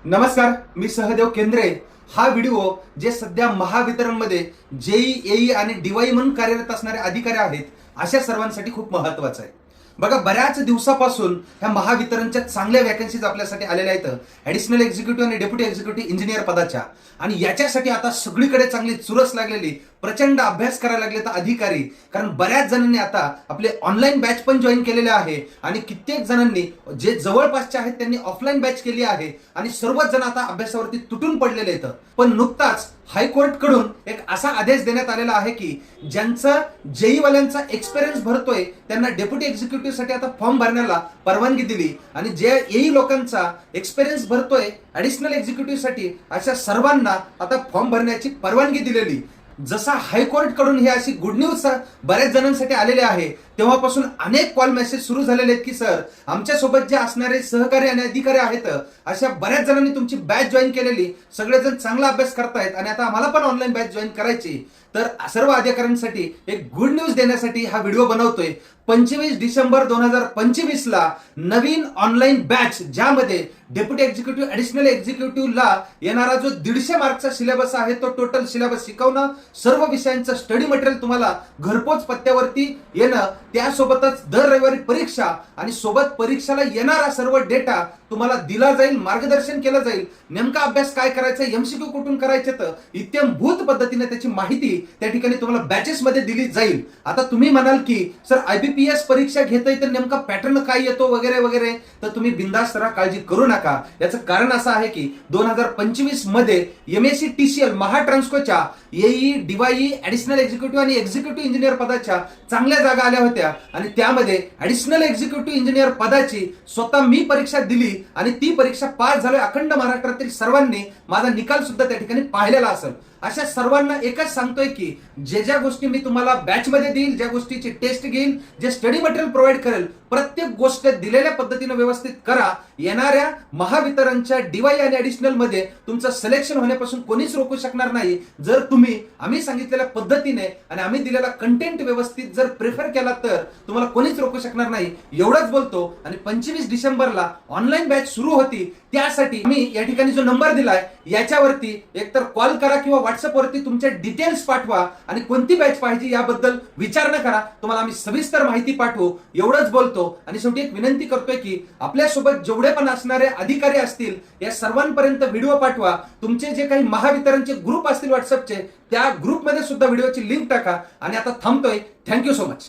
नमस्कार, मी सहदेव केंद्रे. हा व्हिडिओ जे सध्या महावितरणमध्ये जेई एई आणि डीवाई म्हणून कार्यरत असणारे अधिकारी आहेत अशा सर्वांसाठी खूप महत्वाचा आहे. बघा, बऱ्याच दिवसापासून ह्या महावितरणच्या चांगल्या वॅकन्सीज आपल्यासाठी आलेल्या आहेत, ऍडिशनल एक्झिक्युटिव्ह आणि डेप्युटी एक्झिक्युटिव्ह इंजिनियर पदाच्या. आणि याच्यासाठी आता सगळीकडे चांगली चुरस लागलेली, प्रचंड अभ्यास करायला लागले तर अधिकारी. कारण बऱ्याच जणांनी आता आपले ऑनलाईन बॅच पण जॉईन केलेले आहे आणि कित्येक जणांनी जे जवळपासचे आहेत त्यांनी ऑफलाईन बॅच केली आहे आणि सर्वच जण आता अभ्यासावरती तुटून पडलेले आहेत. पण नुकताच हायकोर्ट कडून एक असा आदेश देण्यात आलेला आहे की ज्यांचं जेई वाल्यांचा एक्सपिरियन्स भरतोय त्यांना डेप्युटी एक्झिक्युटिव्ह साठी आता फॉर्म भरण्याला परवानगी दिली आणि जे एई लोकांचा एक्सपिरियन्स भरतोय ऍडिशनल एक्झिक्युटिव्ह साठी अशा सर्वांना आता फॉर्म भरण्याची परवानगी दिलेली. जसा हायकोर्ट कडून ही अशी गुड न्यूज बऱ्याच जणांसाठी आलेले आहे, तेव्हापासून अनेक कॉल मेसेज सुरू झालेले आहेत की सर, आमच्या सोबत जे असणारे सहकारी आणि अधिकारी आहेत अशा बऱ्याच जणांनी तुमची बॅच जॉईन केलेली, सगळेजण चांगला अभ्यास करतायत आणि आता आम्हाला पण ऑनलाईन बॅच जॉईन करायची. तर सर्व अधिकाऱ्यांसाठी एक गुड न्यूज देण्यासाठी हा व्हिडिओ बनवतोय. 25 डिसेंबर 2025 ला नवीन ऑनलाईन बॅच, ज्यामध्ये डेप्युटी एक्झिक्युटिव्ह ऍडिशनल एक्झिक्युटिव्हला येणारा जो 150 मार्कचा सिलेबस आहे तो टोटल सिलेबस शिकवणं, सर्व विषयांचं स्टडी मटेरियल तुम्हाला घरपोच पत्त्यावरती येणं, त्यासोबतच दर रविवारी परीक्षा आणि सोबत परीक्षेला येणारा सर्व डेटा तुम्हाला दिला जाईल, मार्गदर्शन केलं जाईल, नेमका अभ्यास काय करायचा, एमसीक्यू कुठून करायचे, तर इत्यंभूत पद्धतीने त्याची माहिती त्या ठिकाणी तुम्हाला बॅचेस मध्ये दिली जाईल. आता तुम्ही म्हणाल की सर, आयबीपीएस परीक्षा घेतोय तर नेमका पॅटर्न काय येतो वगैरे वगैरे, तर तुम्ही बिंदास्त राहा, काळजी करू नका. याचं कारण असं आहे की 2025 मध्ये एमएससी टीसीएल महाट्रान्सकोच्या एई डीवाई ऍडिशनल एक्झिक्युटिव्ह आणि एक्झिक्युटिव्ह इंजिनियर पदाच्या चांगल्या जागा आल्या होत्या आणि त्यामध्ये ऍडिशनल एक्झिक्युटिव्ह इंजिनियर पदाची स्वतः मी परीक्षा दिली आणि ती परीक्षा पास झालोय. अखंड महाराष्ट्रातील सर्वांनी माझा निकाल सुद्धा त्या ठिकाणी पाहिलेला असेल. अशा सर्वांना एकच सांगतोय की ज्या गोष्टी मी तुम्हाला बॅच मध्ये देईल, ज्या गोष्टीची टेस्ट घेईल, जे स्टडी मटेरियल प्रोव्हाइड करेल, प्रत्येक गोष्ट दिलेल्या पद्धतीने व्यवस्थित करा. येणाऱ्या महावितरणच्या डीवाय आणि ऍडिशनल मध्ये तुमचं सिलेक्शन होण्यापासून कोणीच रोखू शकणार नाही, जर तुम्ही आम्ही सांगितलेल्या पद्धतीने आणि आम्ही दिलेला कंटेंट व्यवस्थित जर प्रिफर केला तर तुम्हाला कोणीच रोखू शकणार नाही. एवढंच बोलतो. आणि 25 डिसेंबरला ऑनलाईन बॅच सुरू होती, त्यासाठी मी या ठिकाणी जो नंबर दिलाय याच्यावरती एकतर कॉल करा किंवा व्हॉट्सअप वरती तुमचे डिटेल्स पाठवा आणि कोणती बॅच पाहिजे याबद्दल विचार न करा, तुम्हाला आम्ही सविस्तर माहिती पाठवू. एवढंच बोलतो. आणि शेवटी एक विनंती करतोय की आपल्यासोबत जेवढे पण असणारे अधिकारी असतील या सर्वांपर्यंत व्हिडिओ पाठवा. तुमचे जे काही महावितरणचे ग्रुप असतील व्हॉट्सअपचे, त्या ग्रुपमध्ये सुद्धा व्हिडिओची लिंक टाका. आणि आता थांबतोय. Thank you so much.